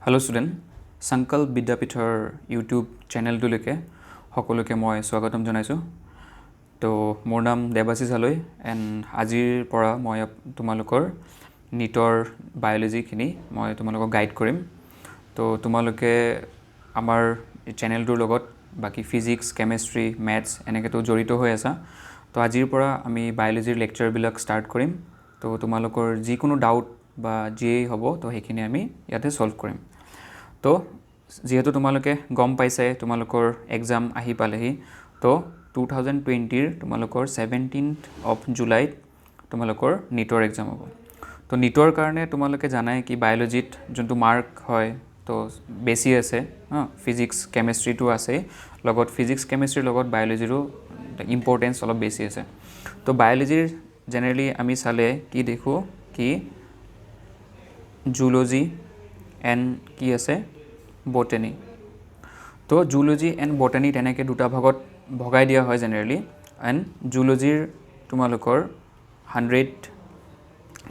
Hello student संकल्प विद्यापीठर YouTube channel सकलोके मैं स्वागतम जनाइছোঁ। तो मोर नाम देवाशीष हाলৈ एंड आजिर পৰা मैं तुम्हालोकर नीटर बायोलॉजीखिनि मैं तुम्हालोকক गाइड करिम। तो तुम्हालोके आमार चैनलটোৰ লগত बाकी फिजिक्स केमिस्ट्री मैथ्स এনেকেতো জড়িত হৈ আছা। तो आजिर পৰা আমি बायोलॉजीर लेक्चारবিলাক स्टार्ट करिम। तो तुम्हालोकर जिकोनो डाउट बा जिए हबो तो हेखिनि आमी याते सल्व करिम। तो जेहेतु तुम्हालोके गम पाइछे तुम्हालोकर एग्जाम आहि पालेहि तो 2020 तुम्हालोकर 17 जुलाई तुम्हालोकर नीटर एग्जाम हबो। तो नीटर कारणे तुम्हालोके जानाय कि बायोलॉजीत जोंतु मार्क হয় तो बेसी আছে फिजिक्स केमिस्ट्री तो আছে लगत फिजिक्स केमिस्ट्री लगत बायोलॉजीरो इम्पोर्टेन्स अलप बेसी আছে। तो बायोलॉजीर जेनेरेली आमी साले कि देखो कि जूलॉजी एंड कि আছে बटनी। तो जूलॉजी एंड बटनी तेनेके दुटा भागत भगाई दिया है generally. And जूलॉजीर तुम्हालोकर 100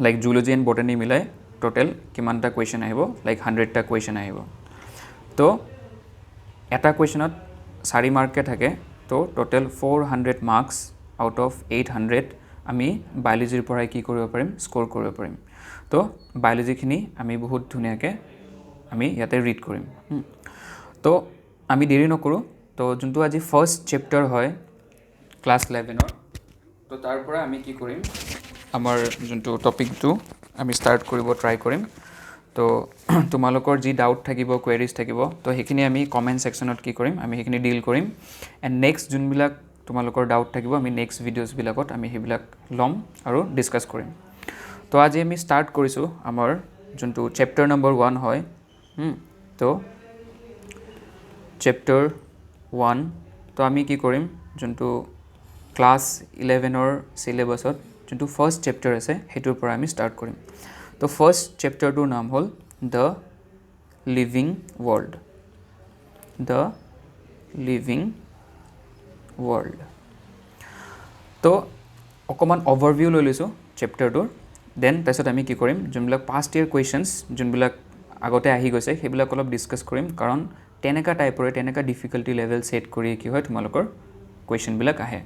like zoology and बटनी मिलाई टोटेल किमानटा क्वेश्चन आहिबो लाइक 100टा क्वेश्चन आहिबो। तो एटा क्वेश्चनत 4 मार्क के थाके तो टोटेल 400 मार्क्स आउट ऑफ 800 आमी बायोलॉजीर पৰাই কি কৰিব পাৰিম স্কোर কৰিব পাৰিম। तो बायोलॉजीखिनि आमी बहुत धुनियाके आमी याते रीड करिम। तो आमी देरी नकरों। तो जोंतु आज फर्स्ट चैप्टर है क्लास 11 तो तार পৰা आमी কি কৰিম आमार जोंतु टपिकটো आमी स्टार्ट करिब ट्राई करिम। तो तुम्हालोकर जी डाउट থাকিব क्वेरीज থাকিব तो हेखिनि आमी कमेन्ट सेक्शनत কি কৰিম आमी हेखिनि डिल करिम। एंड नेक्स्ट जोनबिलाक तुम्हालोकर डाउट থাকিব आमी नेक्स्ट भिडिओज बिलाकत आमी हेबिलाक लम आरो डिस्कस करिम। तो आज आमी स्टार्ट करिसु आमार जोंतु चैप्टर नम्बर 1 है। तो चैप्टर 1 तो आमी की करिम जोंतु क्लास 11 सिलेबासत जोंतु फर्स्ट चैप्टर আছে हेतुर পৰা आमी स्टार्ट करिम। तो फर्स्ट चैप्टरটোৰ नाम हल the living world. The living world. तो अकमान ओवरव्यू লৈ লৈছো चैप्टरটোৰ। देन तैसत आमी की करिम जोनबिलाक पास्ट इयर क्वेश्चन्स जोनबिलाक आगते आहि गइसे हेबिलाक अलप डिस्कस करिम कारण तेनेका टाइपरे तेनेका डिफिकल्टी लेवल सेट करि कि হয় तुम्हालोकर क्वेश्चन बिलाक आহে।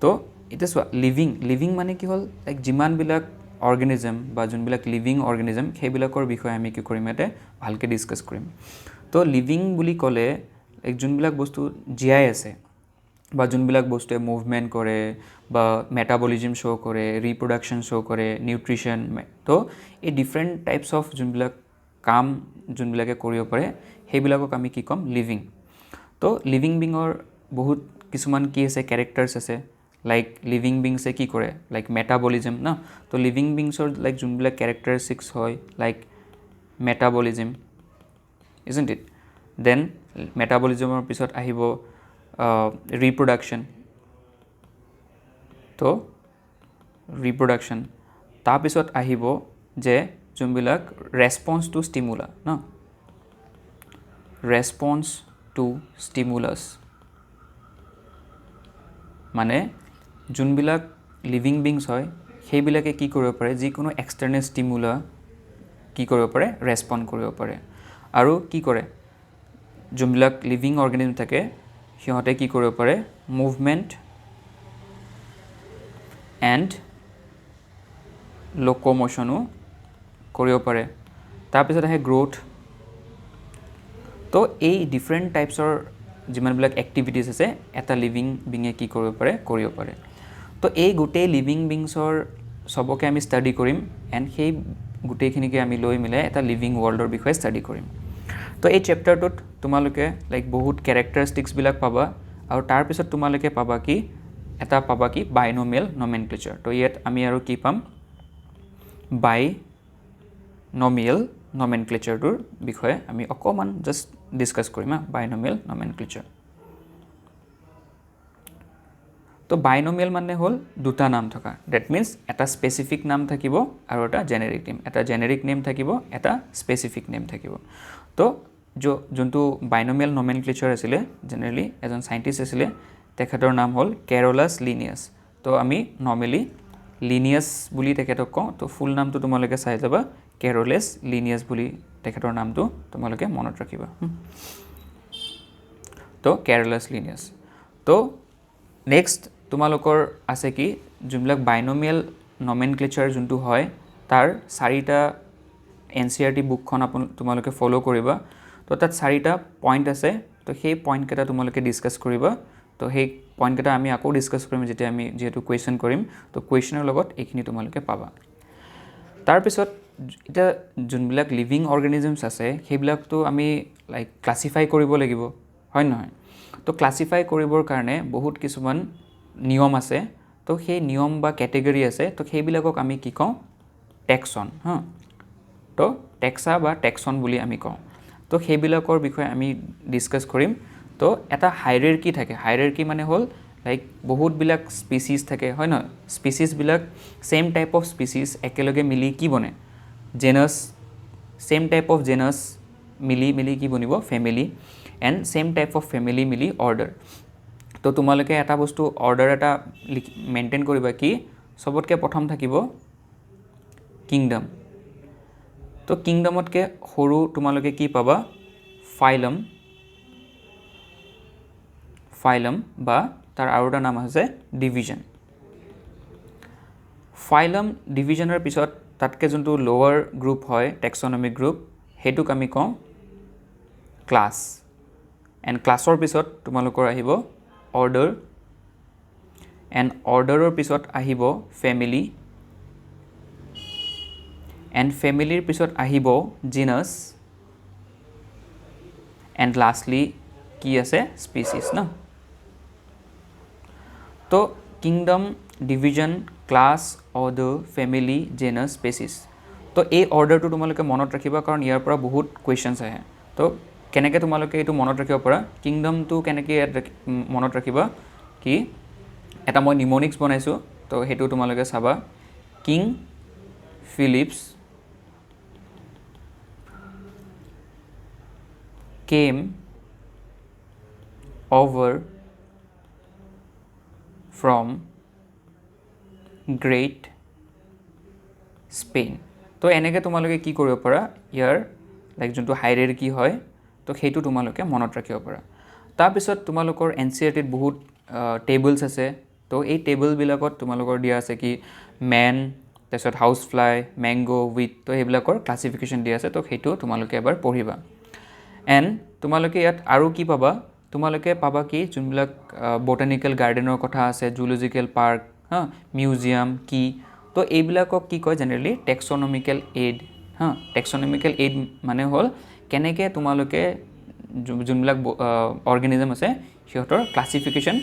तो इते सो लिविंग माने कि हल लाइक जिमान बिलाक ऑर्गेनिज्म बा जोनबिलाक लिविंग ऑर्गेनिज्म हेबिलाकर विषय आमी कि करिम याते भालके डिस्कस करिम। तो लिविंग बुली कले एक जोनबिलाक बस्तु जियाय আছে बा जोनबिलाक बस्तुए मुभमेंट करे बा मेटाबलिज्म शो करे रिप्रोडक्शन शो करे निउट्रिशन। तो ये डिफरेंट टाइप्स ऑफ जोनबिलाक काम जोनबिलाके करिब पारे हेबिलाকক आमी कि कम लिविंग। तो लिविंग बिंगर बहुत किसुमान कि আছে कैरेक्टर्स আছে लाइक लिविंग बिंग्से कि करे लाइक मेटाबलिज्म ना। तो लिविंग बिंग्सर लाइक जोनबिलाक कैरेक्टरिस्टिक्स হয় like metabolism isn't it. Then मेटाबलिज्মৰ পিছত আহিব रिप्रोडक्शन। तो रिप्रोडक्शन तार पिছত আহিব जे जोनबिलाक रेस्पन्स टू स्टिमुला ना रेस्पन्स टू स्टिमुलस माने जोनबिलाक लिविंग बिंग्स হয় हेबिलाके कि करिब पारे जिकोनो एक्सटर्नल स्टिमुला कि करिब पारे रेस्पन्ड करिब पारे। आरो कि करे जोनबिलाक लिविंग ऑर्गेनिज्म থাকে সিহঁতে কি কৰিব পাৰে মুভমেন্ট एंड लोकोमोशनो কৰিব পাৰে। তাৰ পিছত আহে গ্ৰোথ। तो এই ডিফাৰেন্ট টাইপসৰ যিমানবিলাক এক্টিভিটিজ আছে এটা লিভিং বিঙে কি কৰিব পাৰে। তো এই গোটেই লিভিং বিংছৰ সবকে আমি স্টাডি কৰিম এন্ড সেই গোটেইখিনিকে আমি লৈ মিলাই এটা লিভিং वर्ल्डৰ বিষয়ে স্টাডি কৰিম। तो এই चैप्टरটোত তোমালোকে লাইক বহুত ক্যাৰেক্টাৰিস্টিক্স বিলাক পাবা আৰু তাৰ পিছত তোমালোকে পাবা কি এটা পাবা কি বাইনোমিয়াল নমেনক্লেচাৰ। তো ইয়াত আমি আৰু কি পাম বাইনোমিয়াল নমেনক্লেচাৰটোৰ বিষয়ে আমি অকমান জাস্ট ডিসকাস কৰিম বাইনোমিয়াল নমেনক্লেচাৰ। तो বাইনোমিয়াল মানে হল দুটা নাম থকা দ্যাট মিন্স এটা স্পেসিফিক নাম থাকিব আৰু এটা জেনেৰিক নেম এটা জেনেৰিক নেম থাকিব এটা স্পেসিফিক নেম থাকিব। तो जो जोंतु বাইনোমিয়াল নমেনক্লেচাৰ আছিলে জেনেৰেলি এজন সাইন্টিষ্ট আছিলে তেখেতৰ নাম হল কেৰোলাছ লিনিয়াছ। तो आमी नर्मेली লিনিয়াছ বুলি তেখেতক কওঁ তো ফুল নামটো তোমালোকে চাই যাবা কেৰলেছ লিনিয়াছ বুলি তেখেতৰ নামটো তোমালোকে মনত ৰাখিবা তো কেৰলেছ লিনিয়াছ তো নেক্সট তোমালোকৰ আছে কি যোনবিলাক বাইনমিয়েল নমেনক্লেচাৰ যোনটো হয় তাৰ 4টা NCERT বুকখন তোমালোকে ফলো কৰিবা তো তাত 4টা পইণ্ট আছে তো সেই পইণ্ট কেইটা তোমালোকে ডিছকাছ কৰিবা তো সেই পইণ্ট কেইটা আমি আকৌ ডিছকাছ কৰিম যেতিয়া আমি যেহেতু কুৱেশ্যন কৰিম তো কুৱেশ্যনৰ লগত এইখিনি তোমালোকে পাবা তাৰপিছত এতিয়া যোনবিলাক লিভিং অৰ্গেনিজমছ আছে সেইবিলাকতো আমি লাইক ক্লাছিফাই কৰিব লাগিব হয় নহয় তো ক্লাছিফাই কৰিবৰ কাৰণে বহুত কিছুমান নিয়ম আছে তো সেই নিয়ম বা কেটেগৰী আছে তো সেইবিলাকক আমি কি কওঁ টেক্সন হা তো টেক্সা বা টেক্সন বুলি আমি কওঁ তো সেইবিলাকৰ বিষয়ে আমি ডিছকাছ কৰিম তো এটা হাইৰাৰ্কি থাকে হাইৰাৰ্কি মানে হ'ল লাইক বহুতবিলাক স্পিচিছ থাকে হয় নহয় স্পিচিছবিলাক ছেম টাইপ অফ স্পিচিছ একেলগে মিলি কি বনে genus same type of genus মিলি কি বনিব family and same type of family মিলি অৰ্ডাৰ তো তোমালোকে এটা বস্তু অৰ্ডাৰ এটা মেইনটেইন কৰিবা কি সবতকৈ প্ৰথম থাকিব কিংডম তো কিংডমতকৈ সৰু তোমালোকে কি পাবা ফাইলম বা তাৰ আৰু এটা নাম আছে ডিভিজন ফাইলম ডিভিজনৰ পিছত তাতকৈ যোনটো লোৱাৰ গ্ৰুপ হয় টেক্সনমিক গ্ৰুপ সেইটোক আমি কওঁ ক্লাছ এণ্ড ক্লাছৰ পিছত তোমালোকৰ আহিব অৰ্ডাৰ এণ্ড অৰ্ডাৰৰ পিছত আহিব ফেমিলি এণ্ড ফেমিলিৰ পিছত আহিব জিনাছ এণ্ড লাষ্টলি কি আছে স্পিচিছ ন তো kingdom division class order family genus species তো এই অৰ্ডাৰটো তোমালোকে মনত ৰাখিবা কাৰণ ইয়াৰ পৰা বহুত কুৱেশ্যনছ আহে তো কেনেকৈ তোমালোকে এইটো মনত ৰাখিব পাৰা কিংডমটো কেনেকৈ মনত ৰাখিবা কি এটা মই নিমনিক্স বনাইছোঁ তো সেইটো তোমালোকে চাবা King Philips came over from Great Spain তো এনেকৈ তোমালোকে কি কৰিব পাৰা ইয়াৰ লাইক যোনটো হাইৰাৰ্কি হয় তো সেইটো তোমালোকে মনত ৰাখিব পাৰা তাৰপিছত তোমালোকৰ NCERTত বহুত টেবলছ আছে তো এই টেবলবিলাকত তোমালোকৰ দিয়া আছে কি মেন তাৰপিছত হাউচ ফ্লাই মেংগো উইথ তো সেইবিলাকৰ ক্লাছিফিকেশ্যন দিয়া আছে তো সেইটো তোমালোকে এবাৰ পঢ়িবা এণ্ড তোমালোকে ইয়াত আৰু কি পাবা তোমালোকে পাবা কি যোনবিলাক বটানিকেল গাৰ্ডেনৰ কথা আছে জুলজিকেল পাৰ্ক হা মিউজিয়াম কি তো এইবিলাকক কি কয় জেনেৰেলি টেক্সনমিকেল এইড হা টেক্সনমিকেল এইড মানে হ'ল কেনেকৈ তোমালোকে যোনবিলাক অৰ্গেনিজম আছে সিহঁতৰ ক্লাছিফিকেশ্যন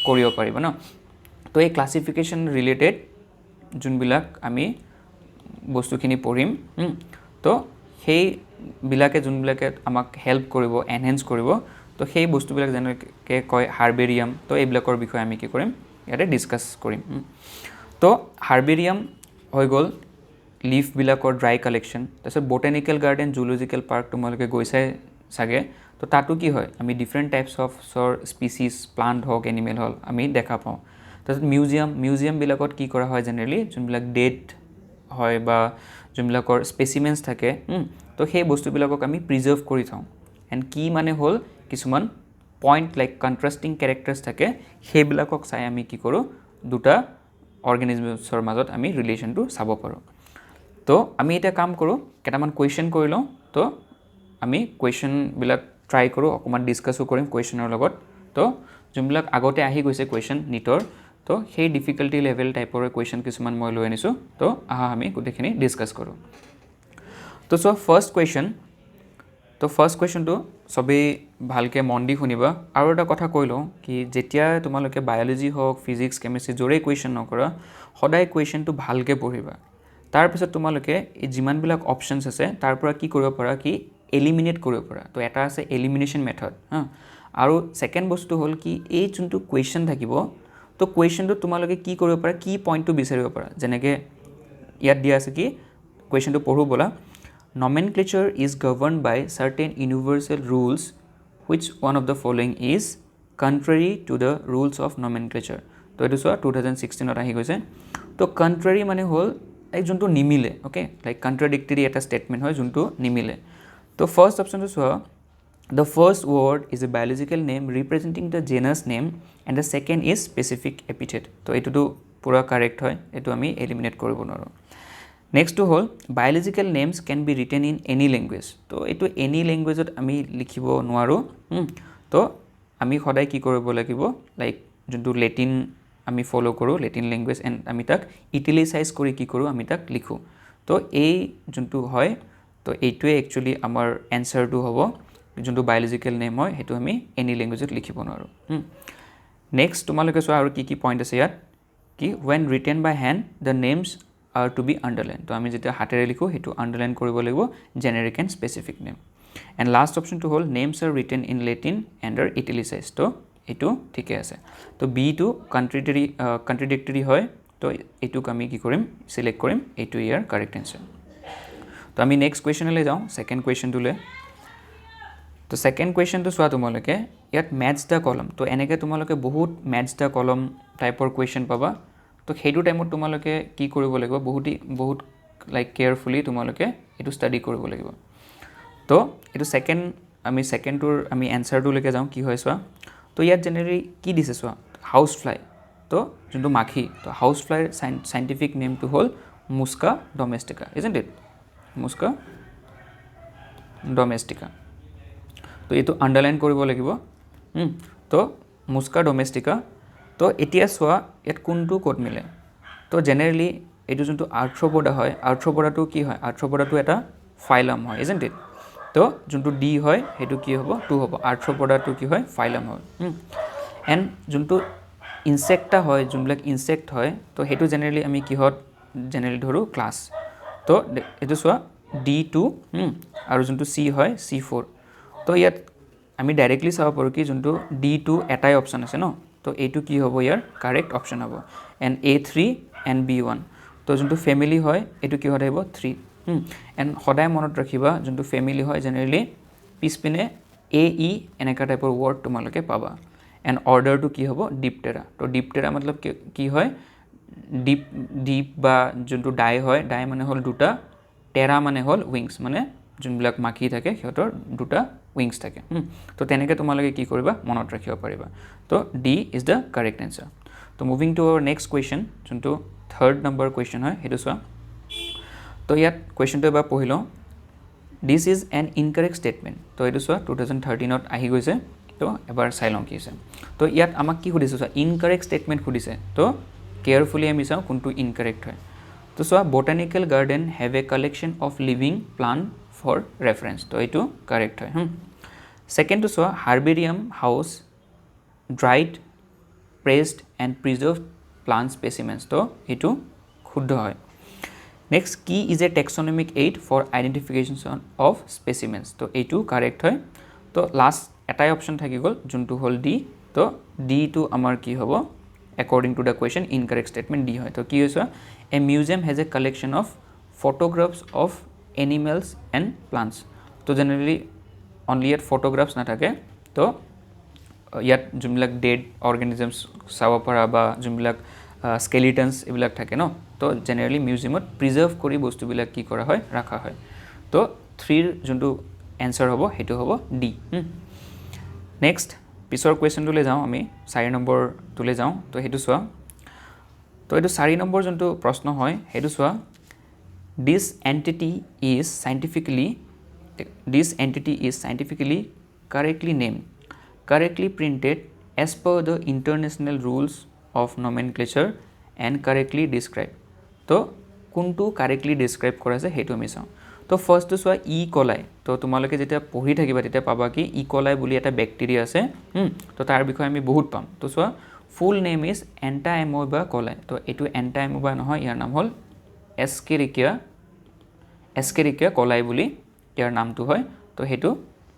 কৰিব পাৰিব ন তো এই ক্লাছিফিকেশ্যন ৰিলেটেড যোনবিলাক আমি বস্তুখিনি পঢ়িম তো সেইবিলাকে যোনবিলাকে আমাক হেল্প কৰিব এনহেঞ্চ কৰিব তো সেই বস্তুবিলাক যেনেকৈ কয় হাৰ্বেৰিয়াম তো এইবিলাকৰ বিষয়ে আমি কি কৰিম ইয়াতে ডিছকাছ কৰিম তো হাৰ্বেৰিয়াম হৈ গ'ল লিফবিলাকৰ ড্ৰাই কালেকশ্যন তাৰপিছত বটানিকেল গাৰ্ডেন জুলজিকেল পাৰ্ক তোমালোকে গৈছাই চাগে তো তাতো কি হয় আমি different types of species plant হওক এনিমেল হওক আমি দেখা পাওঁ তাৰপিছত মিউজিয়ামবিলাকত কি কৰা হয় জেনেৰেলি যোনবিলাক ডেট হয় বা যোনবিলাকৰ স্পেচিমেন্স থাকে তো সেই বস্তুবিলাকক আমি প্ৰিজাৰ্ভ কৰি থওঁ এণ্ড কি মানে হ'ল কিছুমান পইণ্ট লাইক কণ্ট্ৰাষ্টিং কেৰেক্টাৰ্ছ থাকে সেইবিলাকক চাই আমি কি কৰোঁ দুটা অৰ্গেনিজমছৰ মাজত আমি ৰিলেশ্যনটো চাব পাৰোঁ তো আমি এতিয়া কাম কৰোঁ কেইটামান কুৱেশ্যন কৰি লওঁ তো আমি কুৱেশ্যনবিলাক ট্ৰাই কৰোঁ অকণমান ডিছকাছো কৰিম কুৱেশ্যনৰ লগত তো যোনবিলাক আগতে আহি গৈছে কুৱেশ্যন নিটৰ তো সেই ডিফিকাল্টি লেভেল টাইপৰ কুৱেশ্যন কিছুমান মই লৈ আনিছোঁ তো আমি গোটেইখিনি ডিছকাছ কৰোঁ তো ফাৰ্ষ্ট কুৱেশ্যনটো চবেই ভালকৈ মন দি শুনিবা আৰু এটা কথা কৈ লওঁ কি যেতিয়া তোমালোকে বায়'লজি হওক ফিজিক্স কেমেষ্ট্ৰি য'ৰেই কুৱেশ্যন নকৰা সদায় কুৱেশ্যনটো ভালকৈ পঢ়িবা তাৰপিছত তোমালোকে এই যিমানবিলাক অপশ্যনছ আছে তাৰ পৰা কি কৰিব পাৰা কি এলিমিনেট কৰিব পাৰা তো এটা আছে এলিমিনেশ্যন মেথড হা আৰু ছেকেণ্ড বস্তু হ'ল কি এই যোনটো কুৱেশ্যন থাকিব তো কুৱেশ্যনটোত তোমালোকে কি কৰিব পাৰা কি পইণ্টটো বিচাৰিব পাৰা যেনেকৈ ইয়াত দিয়া আছে কি কুৱেশ্যনটো পঢ়ো ব'লা nomenclature is governed by certain universal rules which one of the following is contrary to the rules of nomenclature তো এইটো চোৱা 2016 আহি গৈছে তো কন্ট্ৰাৰী মানে হ'ল লাইক যোনটো নিমিলে ওকে লাইক কন্ট্ৰাডিক্টৰী এটা ষ্টেটমেণ্ট হয় যোনটো নিমিলে তো ফাৰ্ষ্ট অপশ্যনটো চোৱা the first word is a biological name representing the genus name and the second is specific epithet তো এইটোতো পুৰা কাৰেক্ট হয় এইটো আমি এলিমিনেট কৰিব নোৱাৰোঁ নেক্সটটো হ'ল biological names can be written in any language তো এইটো এনি লেংগুৱেজত আমি লিখিব নোৱাৰোঁ তো আমি সদায় কি কৰিব লাগিব লাইক যোনটো লেটিন আমি ফলো কৰোঁ লেটিন লেংগুৱেজ এণ্ড আমি তাক ইটিলাইজ কৰি কি কৰোঁ আমি তাক লিখোঁ তো এই যোনটো হয় তো এইটোৱে একচুৱেলি আমাৰ এনচাৰটো হ'ব যোনটো বায়'লজিকেল নেম হয় সেইটো আমি এনি লেংগুৱেজত লিখিব নোৱাৰোঁ নেক্সট তোমালোকে চোৱা আৰু কি পইণ্ট আছে ইয়াত কি when written by hand the names are to be underlined তো আমি যেতিয়া হাতেৰে লিখোঁ সেইটো আণ্ডাৰলাইন কৰিব লাগিব generic and specific name and last অপশ্যনটো হ'ল names are written in Latin and are italicise তো এইটো ঠিকে আছে তো বিটো কণ্ট্ৰাডিক্টৰী হয় তো এইটোক আমি কি কৰিম চিলেক্ট কৰিম এইটো ইয়াৰ কাৰেক্ট এনচাৰ তো আমি নেক্সট কুৱেশ্যনলৈ যাওঁ ছেকেণ্ড কুৱেশ্যনটোলৈ তো ছেকেণ্ড কুৱেশ্যনটো চোৱা তোমালোকে ইয়াত মেথছ দ্য কলম তো এনেকৈ তোমালোকে বহুত মেথছ দ্য কলম টাইপৰ কুৱেশ্যন পাবা তো সেইটো টাইমত তোমালোকে কি কৰিব লাগিব বহুত লাইক কেয়াৰফুলি তোমালোকে এইটো ষ্টাডি কৰিব লাগিব তো এইটো ছেকেণ্ডটোৰ আমি এনচাৰটোলৈকে যাওঁ কি হয় চোৱা তো ইয়াত জেনেৰেলি কি দিছে চোৱা হাউচ ফ্লাই তো যোনটো মাখি তো হাউচ ফ্লাইৰ চাইণ্টিফিক নেমটো হ'ল মুস্কা ডমেষ্টিকা ইজন্ট ইট মুস্কা ডমেষ্টিকা তো এইটো আণ্ডাৰলাইন কৰিব লাগিব তো মুস্কা ডমেষ্টিকা তো এতিয়া চোৱা ইয়াত কোনটো ক'ত মিলে তো জেনেৰেলি এইটো যোনটো আৰ্থ্ৰপডা হয় আৰ্থ্ৰপডাটো কি হয় আৰ্থ্ৰপডাটো এটা ফাইলাম হয় ইজন্ট ইট তো যোনটো ডি হয় সেইটো কি হ'ব 2 হ'ব আৰ্থ্ৰপডাটো কি হয় ফাইলাম হয় এণ্ড যোনটো ইনচেক্টা হয় যোনবিলাক ইনচেক্ট হয় তো সেইটো জেনেৰেলি আমি কিহত জেনেৰেলি ধৰোঁ ক্লাছ তো এইটো চোৱা D2 আৰু যোনটো চি হয় C4 তো ইয়াত আমি ডাইৰেক্টলি চাব পাৰোঁ কি যোনটো D2 এটাই অপশ্যন আছে ন তো এইটো কি হ'ব ইয়াৰ কাৰেক্ট অপশ্যন হ'ব এণ্ড A3 এণ্ড B1 তো যোনটো ফেমিলি হয় এইটো কিহত আহিব 3 এণ্ড সদায় মনত ৰাখিবা যোনটো ফেমিলি হয় জেনেৰেলি পিছপিনে AE এনেকুৱা টাইপৰ ৱৰ্ড তোমালোকে পাবা এণ্ড অৰ্ডাৰটো কি হ'ব ডিপটেৰা তো ডিপটেৰা মতলব কি হয় ডিপ বা যোনটো ডাই হয় ডাই মানে হ'ল দুটা টেৰা মানে হ'ল উইংছ মানে যোনবিলাক মাখি থাকে সিহঁতৰ দুটা উইংছ থাকে তো তেনেকৈ তোমালোকে কি কৰিবা মনত ৰাখিব পাৰিবা তো D is the correct answer তো moving to our next question যোনটো থাৰ্ড নম্বৰ কুৱেশ্যন হয় সেইটো চোৱা তো ইয়াত কুৱেশ্যনটো এবাৰ পঢ়ি লওঁ this is an incorrect statement তো এইটো চোৱা 2013ত আহি গৈছে তো এবাৰ চাই লওঁ কি আছে তো ইয়াত আমাক কি সুধিছে চোৱা ইনকাৰেক্ট ষ্টেটমেণ্ট সুধিছে তো কেয়াৰফুলি আমি চাওঁ কোনটো ইনকাৰেক্ট হয় তো চোৱা botanical garden have a collection of living plant for reference তো এইটো কাৰেক্ট হয় ছেকেণ্ডটো চোৱা herbarium house dried pressed and preserved plant specimens তো এইটো শুদ্ধ হয় next key is a taxonomic aid for identification of specimens তো এইটো কাৰেক্ট হয় তো লাষ্ট এটাই অপশ্যন থাকি গ'ল যোনটো হ'ল ডি তো ডিটো আমাৰ কি হ'ব according to the question incorrect statement D হয় তো কি হৈছে a museum has a collection of photographs of animals and plants তো generally only at photographs না থাকে তো ইয়াত যোনবিলাক ডেড অৰ্গেনিজমছ চাব পৰা বা যোনবিলাক স্কেলিটনছ এইবিলাক থাকে ন তো জেনেৰেলি মিউজিয়ামত প্ৰিজাৰ্ভ কৰি বস্তুবিলাক কি কৰা হয় ৰাখা হয় তো 3ৰ যোনটো এনচাৰ হ'ব সেইটো হ'ব ডি নেক্সট পিছৰ কুৱেশ্যনটোলৈ যাওঁ আমি 4 নম্বৰটোলৈ যাওঁ তো সেইটো চোৱা তো এইটো 4 নম্বৰ যোনটো প্ৰশ্ন হয় সেইটো চোৱা this entity is scientifically correctly named correctly printed as per the international rules of nomenclature and correctly described তো কোনটো কাৰেক্টলি ডিছক্ৰাইব কৰা আছে সেইটো আমি চাওঁ তো ফাৰ্ষ্টটো চোৱা ই কলাই তো তোমালোকে যেতিয়া পঢ়ি থাকিবা তেতিয়া পাবা কি ই কলাই বুলি এটা বেক্টেৰিয়া আছে তো তাৰ বিষয়ে আমি বহুত পাম তো চোৱা ফুল নেম ইজ এণ্টাএমোবা কলাই তো এইটো এণ্টাএমোবা নহয় ইয়াৰ নাম হ'ল এস্কেৰিকিয়া কলাই বুলি ইয়াৰ নামটো হয় তো সেইটো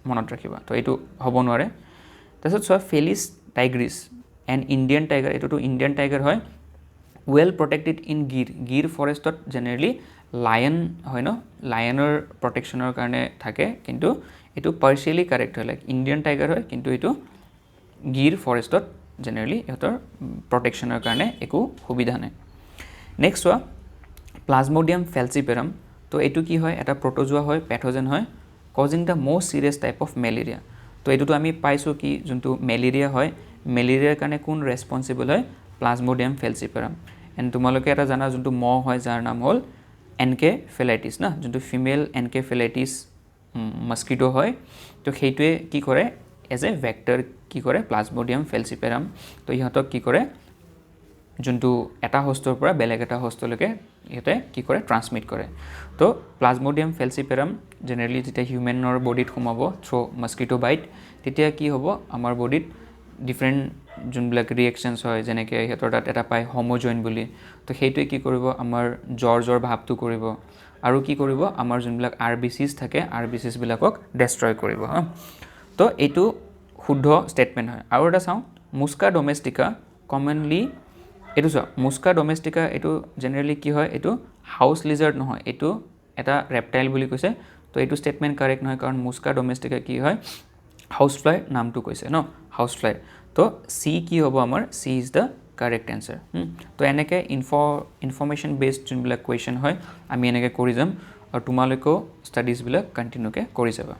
মনত ৰাখিবা তো এইটো হ'ব নোৱাৰে তাৰপিছত চোৱা Felis tigris and Indian tiger এইটোতো ইণ্ডিয়ান টাইগাৰ হয় ৱেল প্ৰটেক্টেড ইন গিৰ ফৰেষ্টত জেনেৰেলি লায়ন হয় ন লায়নৰ প্ৰটেকশ্যনৰ কাৰণে থাকে কিন্তু এইটো পাৰ্চিয়েলি কাৰেক্ট হয় লাইক ইণ্ডিয়ান টাইগাৰ হয় কিন্তু এইটো গিৰ ফৰেষ্টত জেনেৰেলি ইহঁতৰ প্ৰটেকশ্যনৰ কাৰণে একো সুবিধা নাই নেক্সট চোৱা প্লাজমোডিয়াম ফেলচিপেৰাম তো এইটো কি হয় এটা প্ৰটোজোৱা হয় পেথোজেন হয় causing the most serious type of malaria তো এইটোতো আমি পাইছোঁ কি যোনটো মেলেৰিয়া হয় মেলেৰিয়াৰ কাৰণে কোন ৰেছপনচিবল হয় প্লাজমোডিয়াম ফেলচিপেৰাম এণ্ড তোমালোকে এটা জানা যোনটো মহ হয় যাৰ নাম হ'ল এনকেফেলাইটিছ না যোনটো ফিমেল এনকেফেলাইটিছ মস্কিটো হয় তো সেইটোৱে কি কৰে এজ এ ভেক্টৰ কি কৰে প্লাজমোডিয়াম ফেলচিপেৰাম তো ইহঁতক কি কৰে যোনটো এটা হোষ্টৰ পৰা বেলেগ এটা হোষ্টলৈকে ইহঁতে কি কৰে ট্ৰান্সমিট কৰে তো প্লাজমোডিয়াম ফেলচিপেৰাম জেনেৰেলি যেতিয়া হিউমেনৰ বডিত সোমাব থ্ৰু মস্কিটো বাইট তেতিয়া কি হ'ব আমাৰ বডিত ডিফাৰেণ্ট যোনবিলাক ৰিয়েকশ্যনছ হয় যেনেকৈ সিহঁতৰ তাত এটা পায় হোমোজইন বুলি তো সেইটোৱে কি কৰিব আমাৰ জ্বৰ ভাৱটো কৰিব আৰু কি কৰিব আমাৰ যোনবিলাক RBCs থাকে RBCsবিলাকক ডেষ্ট্ৰয় কৰিব হা তো এইটো শুদ্ধ ষ্টেটমেণ্ট হয় আৰু এটা চাওঁ মুস্কা ডমেষ্টিকা কমনলি এইটো চোৱা মুস্কা ডমেষ্টিকা এইটো জেনেৰেলি কি হয় এইটো হাউচ লিজাৰ্ড নহয় এইটো এটা ৰেপটাইল বুলি কৈছে তো এইটো ষ্টেটমেণ্ট কাৰেক্ট নহয় কাৰণ মুস্কা ডমেষ্টিকা কি হয় হাউচ ফ্লাই নামটো কৈছে ন হাউচ ফ্লাই তো চি কি হ'ব আমাৰ C is the correct answer তো এনেকৈ ইনফৰ্মেশ্যন বেছড যোনবিলাক কুৱেশ্যন হয় আমি এনেকৈ কৰি যাম আৰু তোমালোকেও ষ্টাডিজবিলাক কণ্টিনিউকৈ কৰি যাবা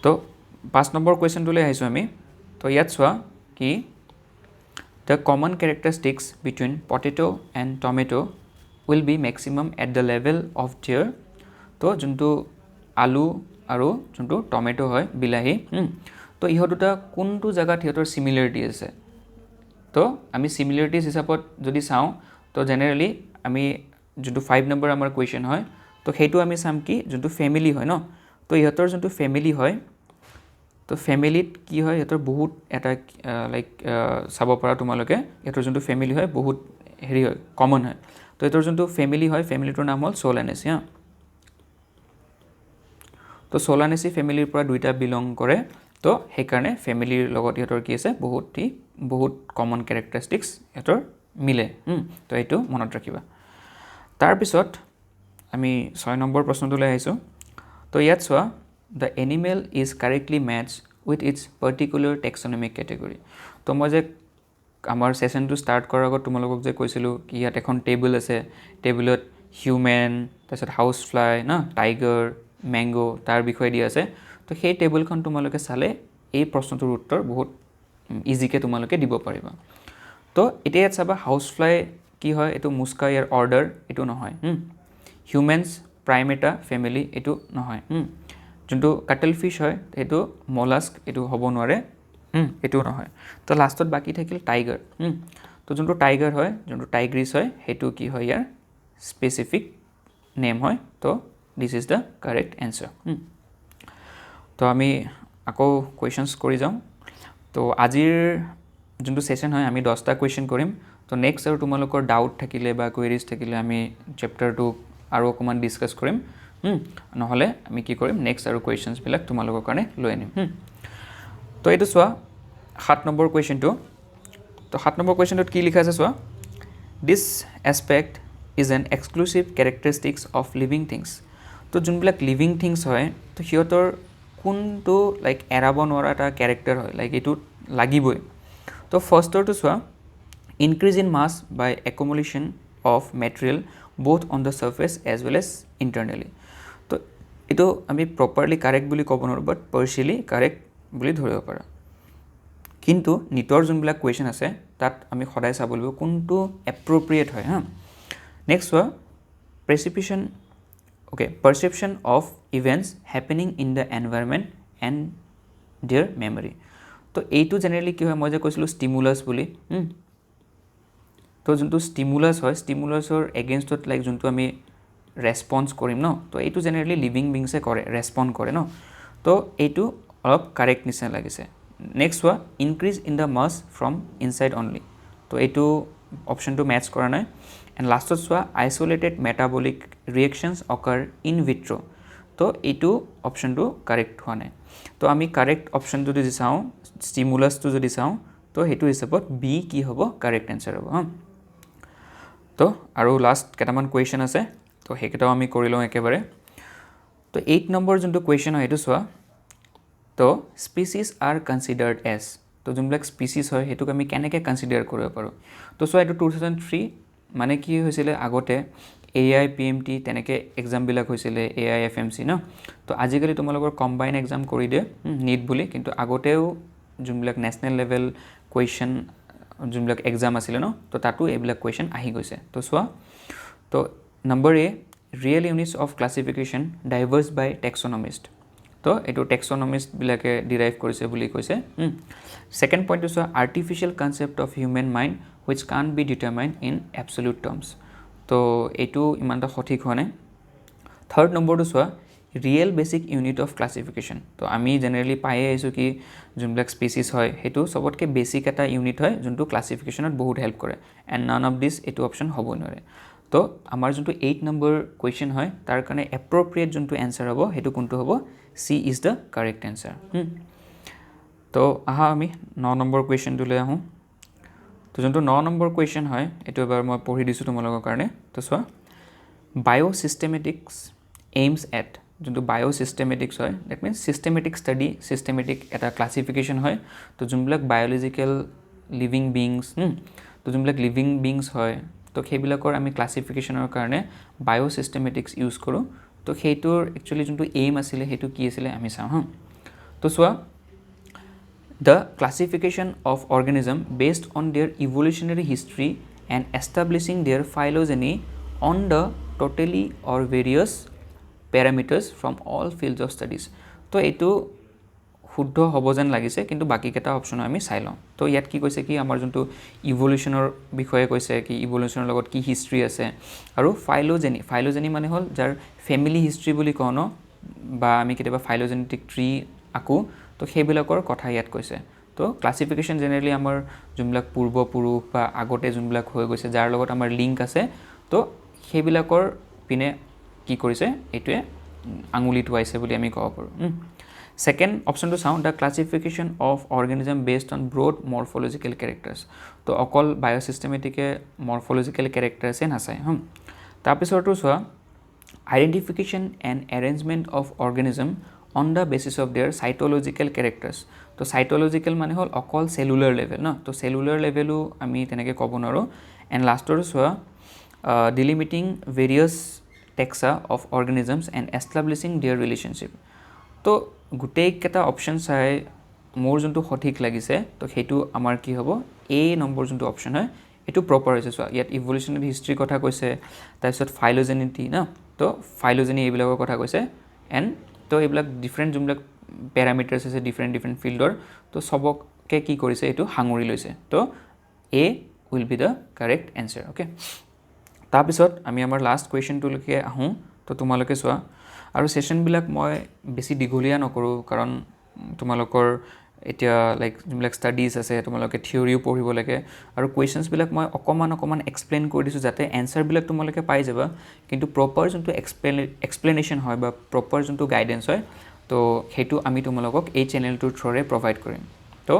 তো 5 নম্বৰ কুৱেশ্যনটোলৈ আহিছোঁ আমি তো ইয়াত চোৱা কি The common characteristics between potato and tomato will be maximum at the level of their তো যোনটো আলু আৰু যোনটো টমেটো হয় বিলাহী তো ইহঁত দুটা কোনটো জেগাত সিহঁতৰ চিমিলাৰিটি আছে তো আমি চিমিলাৰিটিজ হিচাপত যদি চাওঁ তো জেনেৰেলি আমি যোনটো 5 নম্বৰ আমাৰ কুৱেশ্যন হয় তো সেইটো আমি চাম কি যোনটো ফেমিলি হয় ন তো ইহঁতৰ যোনটো ফেমিলি হয় তো ফেমিলিত কি হয় ইহঁতৰ বহুত এটা লাইক চাব পৰা তোমালোকে ইহঁতৰ যোনটো ফেমিলি হয় বহুত হেৰি হয় কমন হয় তো ইহঁতৰ যোনটো ফেমিলি হয় ফেমিলিটোৰ নাম হ'ল সোলানেচি হা তো সোলানেচি ফেমিলিৰ পৰা দুইটা বিলং কৰে তো সেইকাৰণে ফেমিলিৰ লগত ইহঁতৰ কি আছে বহুত কমন কেৰেক্টাৰিষ্টিক্স ইহঁতৰ মিলে তো এইটো মনত ৰাখিবা তাৰপিছত আমি 6 নম্বৰ প্ৰশ্নটোলৈ আহিছোঁ তো ইয়াত চোৱা The animal is correctly matched with its particular taxonomic category. তো মই যে আমাৰ সেশনটো ষ্টাৰ্ট কৰাৰ আগত তোমালোকক যে কৈছিলোঁ কি ইয়াত এখন টেবুল আছে টেবুলত হিউমেন তাৰপিছত হাউচ ফ্লাই না টাইগাৰ মেংগো তাৰ বিষয়ে দিয়া আছে তো সেই টেবুলখন তোমালোকে চালে এই প্ৰশ্নটোৰ উত্তৰ বহুত ইজিকৈ তোমালোকে দিব পাৰিবা তো এতিয়া ইয়াত চাবা হাউচ ফ্লাই কি হয় এইটো মুস্কা ইয়াৰ অৰ্ডাৰ এইটো নহয় হিউমেনছ প্ৰাইমেটা ফেমিলি এইটো নহয় যোনটো কাটল ফিছ হয় সেইটো মলাস্ক এইটো হ'ব নোৱাৰে এইটো নহয় তো লাষ্টত বাকী থাকিল টাইগাৰ তো যোনটো টাইগাৰ হয় যোনটো টাইগ্ৰিছ হয় সেইটো কি হয় ইয়াৰ স্পেচিফিক নেম হয় তো this is the correct answer তো আমি আকৌ কুৱেশ্যনছ কৰি যাওঁ তো আজিৰ যোনটো ছেশ্যন হয় আমি 10টা কুৱেশ্যন কৰিম তো নেক্সট আৰু তোমালোকৰ ডাউট থাকিলে বা কুৱেৰিজ থাকিলে আমি চেপ্টাৰটো আৰু অকণমান ডিছকাছ কৰিম নহ'লে আমি কি কৰিম নেক্সট আৰু কুৱেশ্যনছবিলাক তোমালোকৰ কাৰণে লৈ আনিম তো এইটো চোৱা 7 নম্বৰ কুৱেশ্যনটো তো 7 নম্বৰ কুৱেশ্যনটোত কি লিখা আছে চোৱা this aspect is an exclusive characteristics of living things তো যোনবিলাক লিভিং থিংছ হয় তো সিহঁতৰ কোনটো লাইক এৰাব নোৱাৰা এটা কেৰেক্টাৰ হয় লাইক এইটোত লাগিবই তো ফাৰ্ষ্টৰটো চোৱা increase in mass by accumulation of material both on the surface as well as internally তো এইটো আমি প্ৰপাৰলি কাৰেক্ট বুলি ক'ব নোৱাৰোঁ বাট পাৰ্চিয়েলি কাৰেক্ট বুলি ধৰিব পাৰা কিন্তু নিটৰ যোনবিলাক কুৱেশ্যন আছে তাত আমি সদায় চাব লাগিব কোনটো এপ্ৰপ্ৰিয়েট হয় হা নেক্সট চোৱা perception of events happening in the environment and their memory তো এইটো জেনেৰেলি কি হয় মই যে কৈছিলোঁ ষ্টিমুলাছ বুলি তো যোনটো ষ্টিমুলাছ হয় ষ্টিমুলাছৰ এগেইনষ্টত লাইক যোনটো আমি ৰেছপন্স কৰিম ন তো এইটো জেনেৰেলি লিভিং বিংছে কৰে ৰেছপণ্ড কৰে ন তো এইটো অলপ কাৰেক্ট নিচিনা লাগিছে নেক্সট চোৱা increase in the mass from inside only তো এইটো অপশ্যনটো মেটচ কৰা নাই এণ্ড লাষ্টত চোৱা isolated metabolic reactions occur in vitro' তো এইটো অপশ্যনটো কাৰেক্ট হোৱা নাই তো আমি কাৰেক্ট অপশ্যনটো যদি চাওঁ ষ্টিমুলাছটো যদি চাওঁ তো সেইটো হিচাপত বি কি হ'ব কাৰেক্ট এনচাৰ হ'ব তো আৰু লাষ্ট কেইটামান কুৱেশ্যন আছে তো সেইকেইটাও আমি কৰি লওঁ একেবাৰে তো 8 নম্বৰ যোনটো কুৱেশ্যন হয় সেইটো চোৱা তো স্পিচিছ আৰ কনচিডাৰ্ড এজ তো যোনবিলাক স্পিচিছ হয় সেইটোক আমি কেনেকৈ কনচিডাৰ কৰিব পাৰোঁ তো চোৱা এইটো 2003 মানে কি হৈছিলে আগতে AI PMT তেনেকৈ এক্সামবিলাক হৈছিলে AIFMC ন তো আজিকালি তোমালোকৰ কম্বাইন এক্সাম কৰি দিয়ে নিট বুলি কিন্তু আগতেও যোনবিলাক নেশ্যনেল লেভেল কুৱেশ্যন যোনবিলাক এক্সাম আছিলে ন তো তাতো এইবিলাক কুৱেশ্যন আহি গৈছে তো চোৱা তো number A real units of classification diverse by taxonomist তো এইটো টেক্সনমিষ্টবিলাকে ডিৰাইভ কৰিছে বুলি কৈছে ছেকেণ্ড পইণ্টটো চোৱা artificial concept of human mind which can be determine in absolute terms তো এইটো ইমান এটা সঠিক হোৱা নাই থাৰ্ড নম্বৰটো চোৱা real basic unit of classification তো আমি জেনেৰেলি পায়ে আহিছোঁ কি যোনবিলাক স্পেচিছ হয় সেইটো চবতকৈ বেচিক এটা ইউনিট হয় যোনটো ক্লাছিফিকেশ্যনত বহুত হেল্প কৰে এণ্ড নান অফ দিছ এইটো অপশ্যন হ'ব নোৱাৰে তো আমাৰ যোনটো 8 নম্বৰ কুৱেশ্যন হয় তাৰ কাৰণে এপ্ৰপ্ৰিয়েট যোনটো এনচাৰ হ'ব সেইটো কোনটো হ'ব C is the correct answer তো আহা আমি 9 নম্বৰ কুৱেশ্যনটোলৈ আহোঁ তো যোনটো 9 নম্বৰ কুৱেশ্যন হয় এইটো এবাৰ মই পঢ়ি দিছোঁ তোমালোকৰ কাৰণে তো চোৱা বায়'ছিষ্টেমেটিক্স এইমছ এট যোনটো বায়'ছিষ্টেমেটিক্স হয় that means systematic study systematic এটা ক্লাছিফিকেশ্যন হয় তো যোনবিলাক বায়'লজিকেল লিভিং বিংছ তো যোনবিলাক লিভিং বিংছ হয় তো সেইবিলাকৰ আমি ক্লাছিফিকেশ্যনৰ কাৰণে বায়'ছিষ্টেমেটিক্স ইউজ কৰোঁ তো সেইটোৰ একচুৱেলি যোনটো এইম আছিলে সেইটো কি আছিলে আমি চাওঁ হা তো চোৱা the classification of organism based on their evolutionary history and establishing their phylogeny on the totally or various parameters from all fields of studies তো এইটো শুদ্ধ হ'ব যেন লাগিছে কিন্তু বাকীকেইটা অপশ্যনো আমি চাই লওঁ তো ইয়াত কি কৈছে কি আমাৰ যোনটো ইভলিউশ্যনৰ বিষয়ে কৈছে কি ইভলিউশ্যনৰ লগত কি হিষ্ট্ৰী আছে আৰু ফাইলোজেনি মানে হ'ল যাৰ ফেমিলি হিষ্ট্ৰী বুলি কওঁ ন বা আমি কেতিয়াবা ফাইলোজেনেটিক ট্ৰী আকোঁ তো সেইবিলাকৰ কথা ইয়াত কৈছে তো ক্লাছিফিকেশ্যন জেনেৰেলি আমাৰ যোনবিলাক পূৰ্বপুৰুষ বা আগতে যোনবিলাক হৈ গৈছে যাৰ লগত আমাৰ লিংক আছে তো সেইবিলাকৰ পিনে কি কৰিছে এইটোৱে আঙুলি টোৱাইছে বুলি আমি ক'ব পাৰোঁ ছেকেণ্ড অপশ্যনটো চাওঁ the classification of organism based on broad morphological characters তো অকল বায়'ছিষ্টেমেটিকে মৰ্ফলজিকেল কেৰেক্টাৰ্ছে নাচায় তাৰপিছতো চোৱা identification and arrangement of organism on the basis of their cytological characters তো চাইটলজিকেল মানে হ'ল অকল চেলুলাৰ লেভেল ন তো চেলুলাৰ লেভেলো আমি তেনেকৈ ক'ব নোৱাৰোঁ এণ্ড লাষ্টৰো চোৱা delimiting various taxa of organisms and establishing their relationship তো গোটেইকেইটা অপশ্যন চাই মোৰ যোনটো সঠিক লাগিছে তো সেইটো আমাৰ কি হ'ব এই নম্বৰ যোনটো অপশ্যন হয় এইটো প্ৰপাৰ হৈছে চোৱা ইয়াত ইভলিউশ্যনেৰী হিষ্ট্ৰীৰ কথা কৈছে তাৰপিছত ফাইলোজেনিটি ন তো ফাইলোজেনি এইবিলাকৰ কথা কৈছে এণ্ড তো এইবিলাক ডিফাৰেণ্ট যোনবিলাক পেৰামিটাৰ্ছ আছে ডিফাৰেণ্ট ফিল্ডৰ তো চবকে কি কৰিছে এইটো সাঙুৰি লৈছে তো A will be the correct answer okay তাৰপিছত আমি আমাৰ লাষ্ট কুৱেশ্যনটোলৈকে আহোঁ তো তোমালোকে চোৱা আৰু ছেশ্যনবিলাক মই বেছি দীঘলীয়া নকৰোঁ কাৰণ তোমালোকৰ এতিয়া লাইক যোনবিলাক ষ্টাডিজ আছে তোমালোকে থিয়ৰিও পঢ়িব লাগে আৰু কুৱেশ্যনছবিলাক মই অকণমান এক্সপ্লেইন কৰি দিছোঁ যাতে এনচাৰবিলাক তোমালোকে পাই যাবা কিন্তু প্ৰপাৰ যোনটো এক্সপ্লেনেশ্যন হয় বা প্ৰপাৰ যোনটো গাইডেঞ্চ হয় তো সেইটো আমি তোমালোকক এই চেনেলটোৰ থ্ৰুৰে প্ৰভাইড কৰিম তো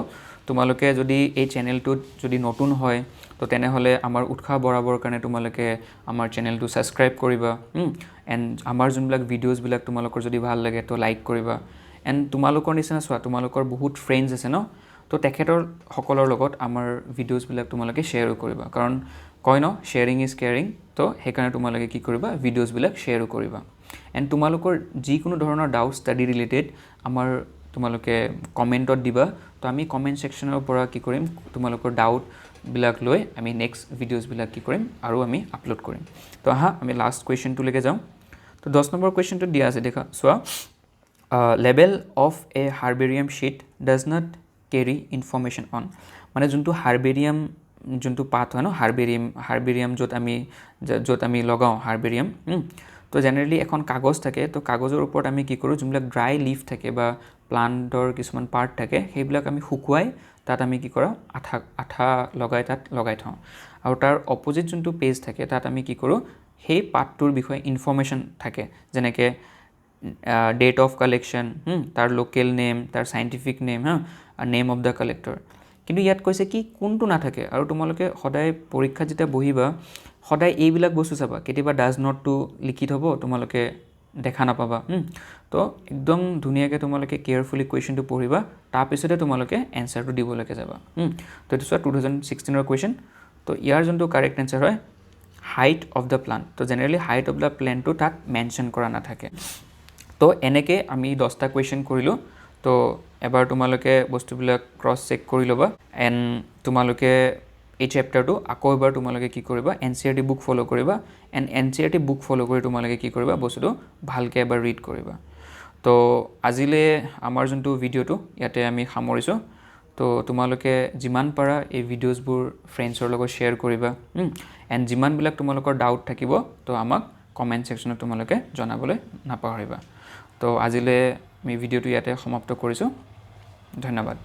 তোমালোকে যদি এই চেনেলটোত যদি নতুন হয় তো তেনেহ'লে আমাৰ উৎসাহ বঢ়াবৰ কাৰণে তোমালোকে আমাৰ চেনেলটো ছাবস্ক্ৰাইব কৰিবা এণ্ড আমাৰ যোনবিলাক ভিডিঅ'জবিলাক তোমালোকৰ যদি ভাল লাগে তো লাইক কৰিবা এণ্ড তোমালোকৰ নিচিনা চোৱা তোমালোকৰ বহুত ফ্ৰেণ্ডছ আছে ন তো তেখেতৰ সকলৰ লগত আমাৰ ভিডিঅ'জবিলাক তোমালোকে শ্বেয়াৰো কৰিবা কাৰণ কয় ন শ্বেয়াৰিং ইজ কেয়াৰিং তো সেইকাৰণে তোমালোকে কি কৰিবা ভিডিঅ'জবিলাক শ্বেয়াৰো কৰিবা এণ্ড তোমালোকৰ যিকোনো ধৰণৰ ডাউট ষ্টাডি ৰিলেটেড আমাৰ তোমালোকে কমেণ্টত দিবা তো আমি কমেণ্ট ছেকশ্যনৰ পৰা কি কৰিম তোমালোকৰ ডাউটবিলাক লৈ আমি নেক্সট ভিডিঅ'জবিলাক কি কৰিম আৰু আমি আপলোড কৰিম তো আহা আমি লাষ্ট কুৱেশ্যনটোলৈকে যাওঁ তো 10 নম্বৰ কুৱেশ্যনটো দিয়া আছে দেখা চোৱা label of A herbarium sheet does not carry information on মানে যোনটো হাৰ্বেৰিয়াম যোনটো পাত হয় ন হাৰ্বেৰিয়াম য'ত আমি লগাওঁ হাৰ্বেৰিয়াম তো জেনেৰেলি এখন কাগজ থাকে তো কাগজৰ ওপৰত আমি কি কৰোঁ যোনবিলাক ড্ৰাই লিফ থাকে বা প্লাণ্টৰ কিছুমান পাৰ্ট থাকে সেইবিলাক আমি শুকুৱাই তাত আমি কি কৰোঁ আঠা লগাই থওঁ আৰু তাৰ অপজিট যোনটো পেজ থাকে তাত আমি কি কৰোঁ সেই পাতটোৰ বিষয়ে ইনফৰ্মেশ্যন থাকে যেনেকৈ ডেট অফ কালেকশ্যন তাৰ লোকেল নেম তাৰ চাইণ্টিফিক নেম আৰু নেম অফ দ্য কালেক্টৰ কিন্তু ইয়াত কৈছে কি কোনটো নাথাকে আৰু তোমালোকে সদায় পৰীক্ষাত যেতিয়া বহিবা সদায় এইবিলাক বস্তু চাবা কেতিয়াবা ডাজ নটটো লিখি থ'ব তোমালোকে দেখা নাপাবা তো একদম ধুনীয়াকৈ তোমালোকে কেয়াৰফুলি কুৱেশ্যনটো পঢ়িবা তাৰপিছতে তোমালোকে এনচাৰটো দিবলৈকে যাবা তো এইটো চোৱা 2016 কুৱেশ্যন তো ইয়াৰ যোনটো কাৰেক্ট এনচাৰ হয় হাইট অফ দ্য প্লান তো জেনেৰেলি হাইট অফ দ্য প্লেনটো তাত মেনশ্যন কৰা নাথাকে তো এনেকৈ আমি 10টা কুৱেশ্যন কৰিলোঁ তো এবাৰ তোমালোকে বস্তুবিলাক ক্ৰছ চেক কৰি ল'বা এণ্ড তোমালোকে এই চেপ্টাৰটো আকৌ এবাৰ তোমালোকে কি কৰিবা NCERT বুক ফ'ল' কৰিবা এণ্ড NCERT বুক ফ'ল' কৰি তোমালোকে কি কৰিবা বস্তুটো ভালকৈ এবাৰ ৰিড কৰিবা তো আজিলৈ আমাৰ যোনটো ভিডিঅ'টো ইয়াতে আমি সামৰিছোঁ তো তোমালোকে যিমান পাৰা এই ভিডিঅ'জবোৰ ফ্ৰেণ্ডছৰ লগত শ্বেয়াৰ কৰিবা এণ্ড যিমানবিলাক তোমালোকৰ ডাউট থাকিব তো আমাক কমেণ্ট ছেকশ্যনত তোমালোকে জনাবলৈ নাপাহৰিবা তো আজিলৈ আমি ভিডিঅ'টো ইয়াতে সমাপ্ত কৰিছোঁ ধন্যবাদ